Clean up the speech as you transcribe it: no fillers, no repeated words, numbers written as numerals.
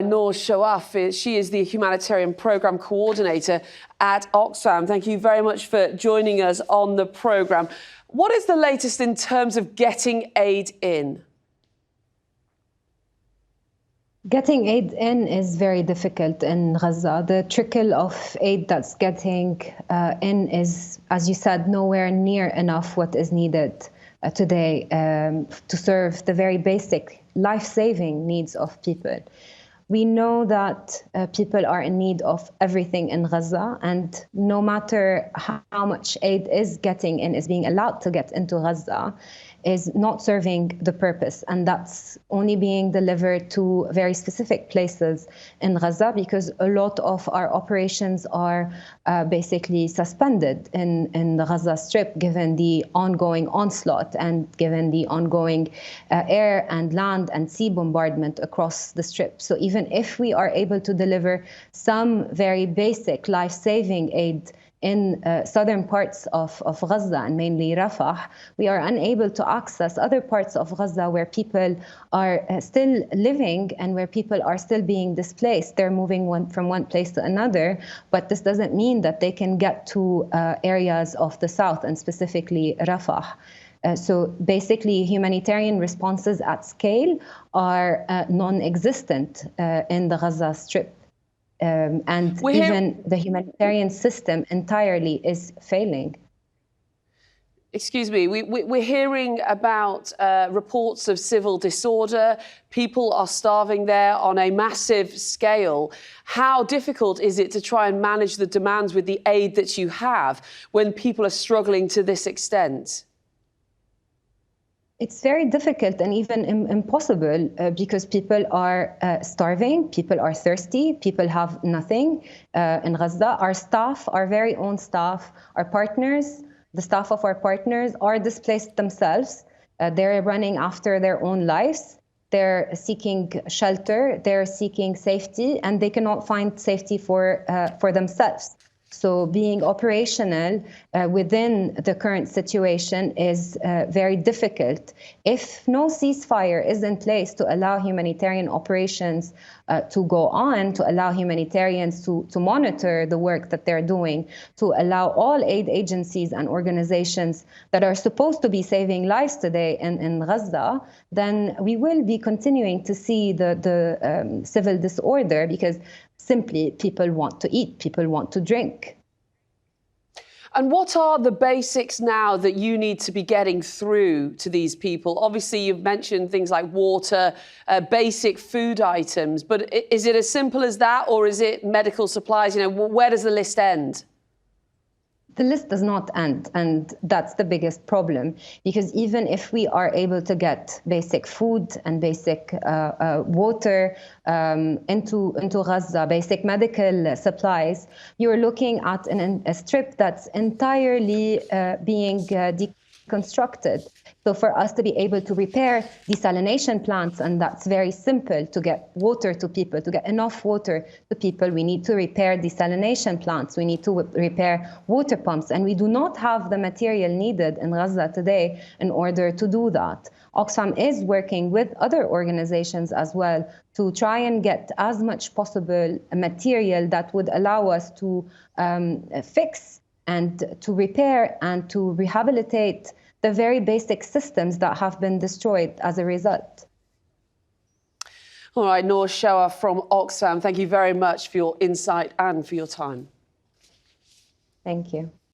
Nour Shawaf. She is the humanitarian programme coordinator at Oxfam. Thank you very much for joining us on the programme. What is the latest in terms of getting aid in? Getting aid in is very difficult in Gaza. The trickle of aid that's getting in is, as you said, nowhere near enough what is needed today to serve the very basic life-saving needs of people. We know that people are in need of everything in Gaza, and no matter how much aid is getting in, is being allowed to get into Gaza, is not serving the purpose. And that's only being delivered to very specific places in Gaza, because a lot of our operations are basically suspended in the Gaza Strip, given the ongoing onslaught and given the ongoing air and land and sea bombardment across the Strip. So even if we are able to deliver some very basic life-saving aid in southern parts of Gaza, and mainly Rafah, we are unable to access other parts of Gaza where people are still living and where people are still being displaced. They're moving from one place to another, but this doesn't mean that they can get to areas of the south, and specifically Rafah. So basically, humanitarian responses at scale are non-existent in the Gaza Strip. And even the humanitarian system entirely is failing. Excuse me, we're hearing about reports of civil disorder. People are starving there on a massive scale. How difficult is it to try and manage the demands with the aid that you have when people are struggling to this extent? It's very difficult and even impossible because people are starving, people are thirsty, people have nothing in Gaza. Our staff, our very own staff, our partners, the staff of our partners are displaced themselves. They're running after their own lives. They're seeking shelter, they're seeking safety, and they cannot find safety for themselves. So being operational within the current situation is very difficult. If no ceasefire is in place to allow humanitarian operations to go on, to allow humanitarians to monitor the work that they're doing, to allow all aid agencies and organizations that are supposed to be saving lives today in Gaza, then we will be continuing to see the civil disorder, because simply people want to eat, people want to drink. And what are the basics now that you need to be getting through to these people? Obviously, you've mentioned things like water, basic food items, but is it as simple as that, or is it medical supplies? You know, where does the list end? The list does not end, and that's the biggest problem, because even if we are able to get basic food and basic water into Gaza, basic medical supplies, you're looking at a strip that's entirely being deconstructed. So for us to be able to repair desalination plants, and that's very simple, to get water to people, to get enough water to people, we need to repair desalination plants, we need to repair water pumps, and we do not have the material needed in Gaza today in order to do that. Oxfam is working with other organizations as well to try and get as much possible material that would allow us to fix and to repair and to rehabilitate the very basic systems that have been destroyed as a result. All right, Nour Shawaf from Oxfam, thank you very much for your insight and for your time. Thank you.